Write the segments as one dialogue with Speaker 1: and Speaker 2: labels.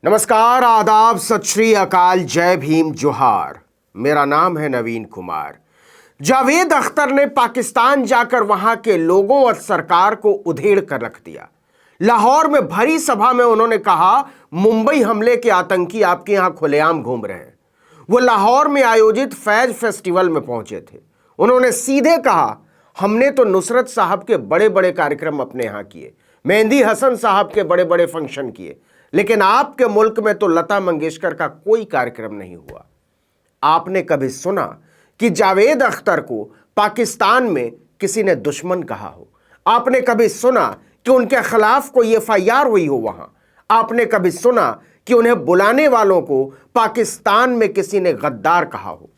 Speaker 1: नमस्कार, आदाब, सत श्री अकाल, जय भीम, जोहार। मेरा नाम है नवीन कुमार। जावेद अख्तर ने पाकिस्तान जाकर वहां के लोगों और सरकार को उधेड़ कर रख दिया। लाहौर में भरी सभा में उन्होंने कहा, मुंबई हमले के आतंकी आपके यहां खुलेआम घूम रहे हैं। वो लाहौर में आयोजित फैज फेस्टिवल में पहुंचे थे। उन्होंने सीधे कहा, हमने तो नुसरत साहब के बड़े बड़े कार्यक्रम अपने यहां किए, मेहंदी हसन साहब के बड़े बड़े फंक्शन किए, लेकिन आपके मुल्क में तो लता मंगेशकर का कोई कार्यक्रम नहीं हुआ। आपने कभी सुना कि जावेद अख्तर को पाकिस्तान में किसी ने दुश्मन कहा हो? आपने कभी सुना कि उनके खिलाफ कोई एफआईआर हुई हो वहां? आपने कभी सुना कि उन्हें बुलाने वालों को पाकिस्तान में किसी ने गद्दार कहा हो?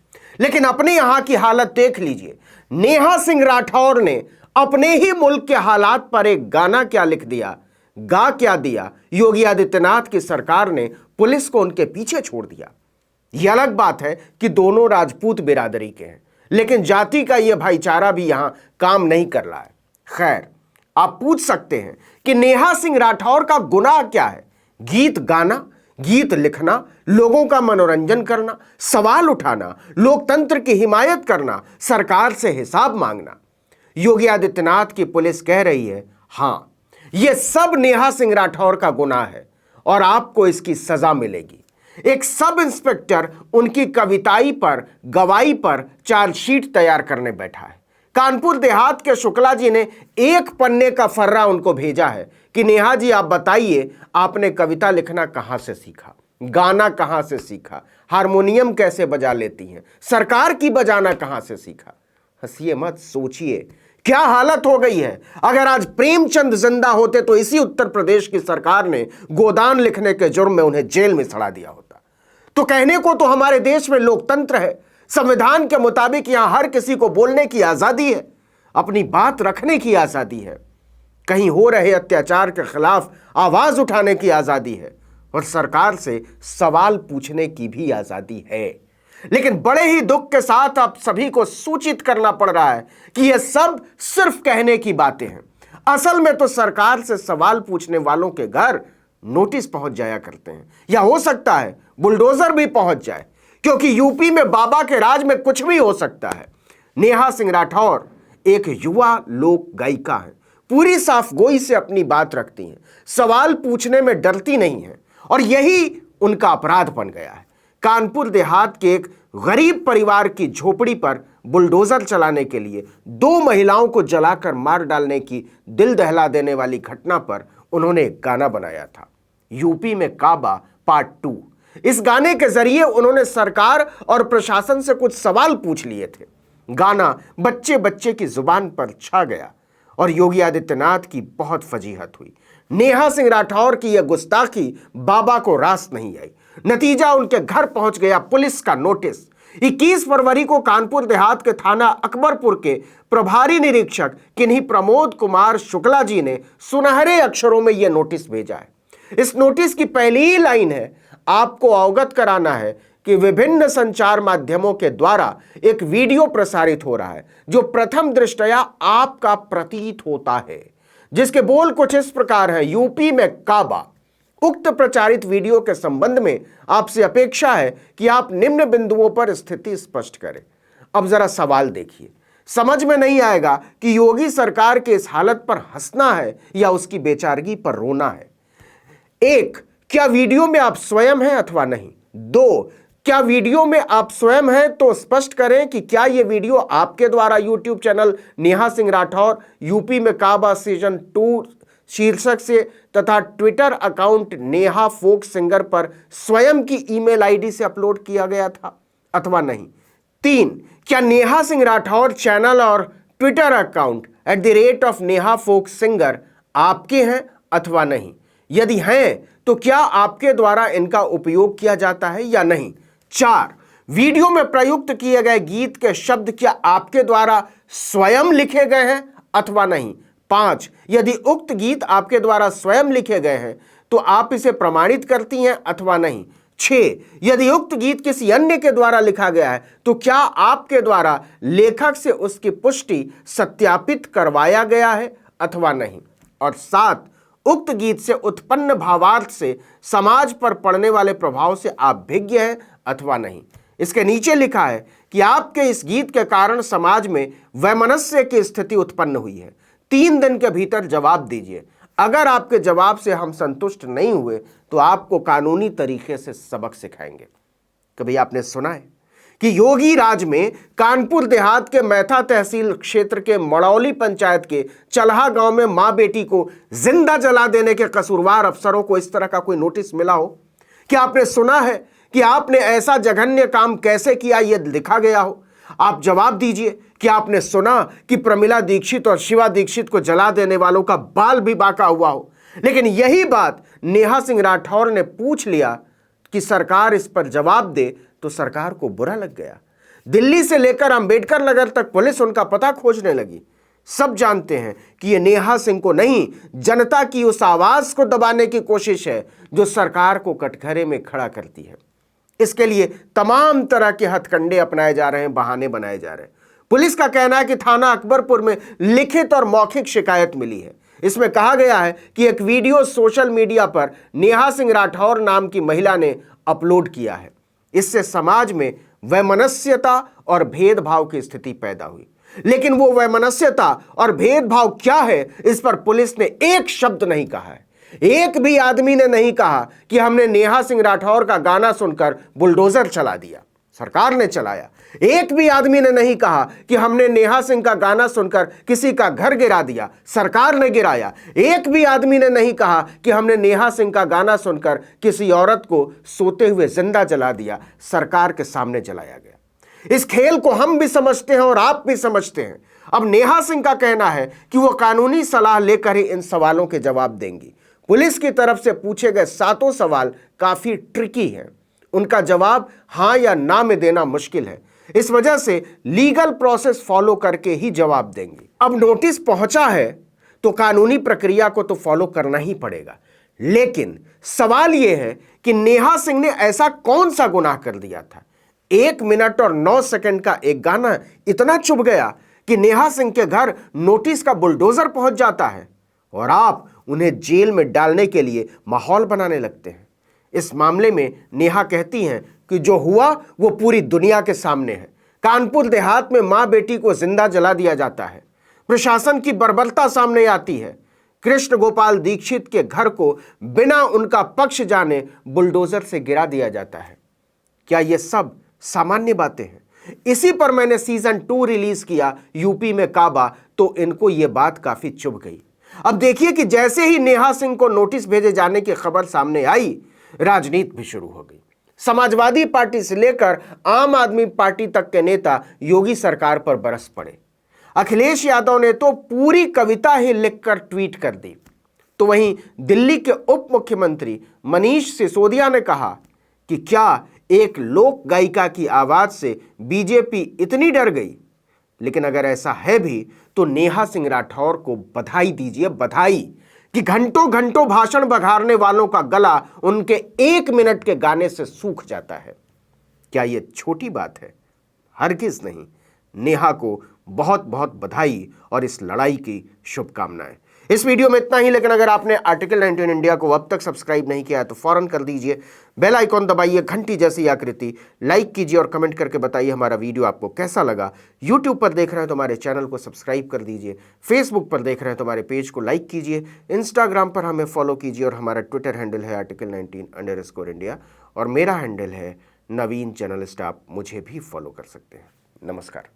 Speaker 1: लेकिन अपने यहां की हालत देख लीजिए। नेहा सिंह राठौर ने अपने ही मुल्क के हालात पर एक गाना क्या लिख दिया, गा क्या दिया। योगी आदित्यनाथ की सरकार ने पुलिस को उनके पीछे छोड़ दिया। यह अलग बात है कि दोनों राजपूत बिरादरी के हैं, लेकिन जाति का यह भाईचारा भी यहां काम नहीं कर रहा है। खैर, आप पूछ सकते हैं कि नेहा सिंह राठौर का गुनाह क्या है? गीत गाना, गीत लिखना, लोगों का मनोरंजन करना, सवाल उठाना, लोकतंत्र की हिमायत करना, सरकार से हिसाब मांगना। योगी आदित्यनाथ की पुलिस कह रही है, हां, यह सब नेहा सिंह राठौर का गुनाह है और आपको इसकी सजा मिलेगी। एक सब इंस्पेक्टर उनकी कविताई पर, गवाही पर चार्जशीट तैयार करने बैठा है। कानपुर देहात के शुक्ला जी ने एक पन्ने का फर्रा उनको भेजा है कि नेहा जी, आप बताइए, आपने कविता लिखना कहां से सीखा, गाना कहां से सीखा, हारमोनियम कैसे बजा लेती हैं, सरकार की बजाना कहां से सीखा? हंसिए मत, सोचिए क्या हालत हो गई है। अगर आज प्रेमचंद जिंदा होते तो इसी उत्तर प्रदेश की सरकार ने गोदान लिखने के जुर्म में उन्हें जेल में सड़ा दिया होता। तो कहने को तो हमारे देश में लोकतंत्र है, संविधान के मुताबिक यहां हर किसी को बोलने की आजादी है, अपनी बात रखने की आजादी है, कहीं हो रहे अत्याचार के खिलाफ आवाज उठाने की आजादी है और सरकार से सवाल पूछने की भी आजादी है। लेकिन बड़े ही दुख के साथ आप सभी को सूचित करना पड़ रहा है कि यह सब सिर्फ कहने की बातें हैं। असल में तो सरकार से सवाल पूछने वालों के घर नोटिस पहुंच जाया करते हैं, या हो सकता है बुलडोजर भी पहुंच जाए, क्योंकि यूपी में बाबा के राज में कुछ भी हो सकता है। नेहा सिंह राठौर एक युवा लोक गायिका है, पूरी साफगोई से अपनी बात रखती हैं, सवाल पूछने में डरती नहीं है और यही उनका अपराध बन गया है। कानपुर देहात के एक गरीब परिवार की झोपड़ी पर बुलडोजर चलाने के लिए 2 महिलाओं को जलाकर मार डालने की दिल दहला देने वाली घटना पर उन्होंने एक गाना बनाया था, यूपी में काबा पार्ट 2। इस गाने के जरिए उन्होंने सरकार और प्रशासन से कुछ सवाल पूछ लिए थे। गाना बच्चे बच्चे की जुबान पर छा गया और योगी आदित्यनाथ की बहुत फजीहत हुई। नेहा सिंह राठौर की यह गुस्ताखी बाबा को रास नहीं आई। नतीजा, उनके घर पहुंच गया पुलिस का नोटिस। 21 फरवरी को कानपुर देहात के थाना अकबरपुर के प्रभारी निरीक्षक किन्हीं प्रमोद कुमार शुक्ला जी ने सुनहरे अक्षरों में यह नोटिस भेजा है। इस नोटिस की पहली ही लाइन है, आपको अवगत कराना है कि विभिन्न संचार माध्यमों के द्वारा एक वीडियो प्रसारित हो रहा है जो प्रथम दृष्टया आपका प्रतीत होता है, जिसके बोल कुछ इस प्रकार है, यूपी में काबा। उक्त प्रचारित वीडियो के संबंध में आपसे अपेक्षा है कि आप निम्न बिंदुओं पर स्थिति स्पष्ट करें। अब जरा सवाल देखिए, समझ में नहीं आएगा कि योगी सरकार के इस हालत पर हंसना है या उसकी बेचारगी पर रोना है। 1, क्या वीडियो में आप स्वयं हैं अथवा नहीं? 2, क्या वीडियो में आप स्वयं हैं तो स्पष्ट करें कि क्या यह वीडियो आपके द्वारा YouTube channel Neha Singh Rathore UP में काबा सीजन 2 शीर्षक से तथा Twitter account Neha folk singer पर स्वयं की ईमेल आईडी से अपलोड किया गया था अथवा नहीं? 3, क्या नेहा सिंह राठौर चैनल और Twitter account @Neha folk singer आपके हैं अथवा नहीं? यदि हैं तो क्या आपके द्वारा इनका उपयोग किया जाता है या नहीं? 4, वीडियो में प्रयुक्त किए गए गीत के शब्द क्या आपके द्वारा स्वयं लिखे गए हैं अथवा नहीं? 5, यदि उक्त गीत आपके द्वारा स्वयं लिखे गए हैं तो आप इसे प्रमाणित करती हैं अथवा नहीं? 6, यदि उक्त गीत किसी अन्य के द्वारा लिखा गया है तो क्या आपके द्वारा लेखक से उसकी पुष्टि सत्यापित करवाया गया है अथवा नहीं? और 7, उक्त गीत से उत्पन्न भावार्थ से समाज पर पड़ने वाले प्रभाव से आप भिज्ञ हैं अथवा नहीं। इसके नीचे लिखा है कि आपके इस गीत के कारण समाज में वैमनस्य की स्थिति उत्पन्न हुई है। 3 दिन के भीतर जवाब दीजिए। अगर आपके जवाब से हम संतुष्ट नहीं हुए तो आपको कानूनी तरीके से सबक सिखाएंगे। कभी आपने सुना है कि योगी राज में कानपुर देहात के मैथा तहसील क्षेत्र के मड़ौली पंचायत के चलहा गांव में मां बेटी को जिंदा जला देने के कसूरवार अफसरों को इस तरह का कोई नोटिस मिला हो? क्या आपने सुना है कि आपने ऐसा जघन्य काम कैसे किया, यह लिखा गया हो? आप जवाब दीजिए कि आपने सुना कि प्रमिला दीक्षित और शिवा दीक्षित को जला देने वालों का बाल भी बांका हुआ हो? लेकिन यही बात नेहा सिंह राठौर ने पूछ लिया कि सरकार इस पर जवाब दे तो सरकार को बुरा लग गया। दिल्ली से लेकर अंबेडकर नगर तक पुलिस उनका पता खोजने लगी। सब जानते हैं कि यह नेहा सिंह को नहीं, जनता की उस आवाज को दबाने की कोशिश है जो सरकार को कटघरे में खड़ा करती है। इसके लिए तमाम तरह के हथकंडे अपनाए जा रहे हैं, बहाने बनाए जा रहे हैं। पुलिस का कहना है कि थाना अकबरपुर में लिखित और मौखिक शिकायत मिली है। इसमें कहा गया है कि एक वीडियो सोशल मीडिया पर नेहा सिंह राठौर नाम की महिला ने अपलोड किया है। इससे समाज में वैमनस्यता और भेदभाव की स्थिति पैदा हुई। लेकिन वो वैमनस्यता और भेदभाव क्या है, इस पर पुलिस ने एक शब्द नहीं कहा है। एक भी आदमी ने नहीं कहा कि हमने नेहा सिंह राठौर का गाना सुनकर बुलडोजर चला दिया, सरकार ने चलाया। एक भी आदमी ने नहीं कहा कि हमने नेहा सिंह का गाना सुनकर किसी का घर गिरा दिया, सरकार ने गिराया। एक भी आदमी ने नहीं कहा कि हमने नेहा सिंह का गाना सुनकर किसी औरत को सोते हुए जिंदा जला दिया, सरकार के सामने जलाया गया। इस खेल को हम भी समझते हैं और आप भी समझते हैं। अब नेहा सिंह का कहना है कि वो कानूनी सलाह लेकर ही इन सवालों के जवाब देंगी। पुलिस की तरफ से पूछे गए 7 सवाल काफी ट्रिकी हैं। उनका जवाब हां या ना में देना मुश्किल है। इस वजह से लीगल प्रोसेस फॉलो करके ही जवाब देंगे। अब नोटिस पहुंचा है तो कानूनी प्रक्रिया को तो फॉलो करना ही पड़ेगा। लेकिन सवाल यह है कि नेहा सिंह ने ऐसा कौन सा गुनाह कर दिया था? 1 मिनट और 9 सेकंड का एक गाना इतना चुभ गया कि नेहा सिंह के घर नोटिस का बुलडोजर पहुंच जाता है और आप उन्हें जेल में डालने के लिए माहौल बनाने लगते हैं। इस मामले में नेहा कहती हैं कि जो हुआ वो पूरी दुनिया के सामने है। कानपुर देहात में मां बेटी को जिंदा जला दिया जाता है। प्रशासन की बर्बरता सामने आती है। कृष्ण गोपाल दीक्षित के घर को बिना उनका पक्ष जाने बुलडोजर से गिरा दिया जाता है। क्या ये सब सामान्य बातें हैं? इसी पर मैंने सीजन 2 रिलीज किया यूपी में काबा, तो इनको ये बात काफी चुभ गई। अब देखिए कि जैसे ही नेहा सिंह को नोटिस भेजे जाने की खबर सामने आई, राजनीति भी शुरू हो गई। समाजवादी पार्टी से लेकर आम आदमी पार्टी तक के नेता योगी सरकार पर बरस पड़े। अखिलेश यादव ने तो पूरी कविता ही लिखकर ट्वीट कर दी। तो वहीं दिल्ली के उप मुख्यमंत्री मनीष सिसोदिया ने कहा कि क्या एक लोक गायिका की आवाज से बीजेपी इतनी डर गई? लेकिन अगर ऐसा है भी तो नेहा सिंह राठौर को बधाई दीजिए, बधाई, कि घंटों घंटों भाषण बघारने वालों का गला उनके 1 मिनट के गाने से सूख जाता है। क्या यह छोटी बात है? हरगिज नहीं। नेहा को बहुत बहुत बधाई और इस लड़ाई की शुभकामनाएं। इस वीडियो में इतना ही, लेकिन अगर आपने आर्टिकल 19 इंडिया को अब तक सब्सक्राइब नहीं किया है तो फौरन कर दीजिए। बेल आइकॉन दबाइए, घंटी जैसी आकृति, लाइक कीजिए और कमेंट करके बताइए हमारा वीडियो आपको कैसा लगा। यूट्यूब पर देख रहे हैं तो हमारे चैनल को सब्सक्राइब कर दीजिए। फेसबुक पर देख रहे हैं तो हमारे पेज को लाइक कीजिए। इंस्टाग्राम पर हमें फॉलो कीजिए और हमारा ट्विटर हैंडल है article19_India और मेरा हैंडल है नवीन जर्नलिस्ट। आप मुझे भी फॉलो कर सकते हैं। नमस्कार।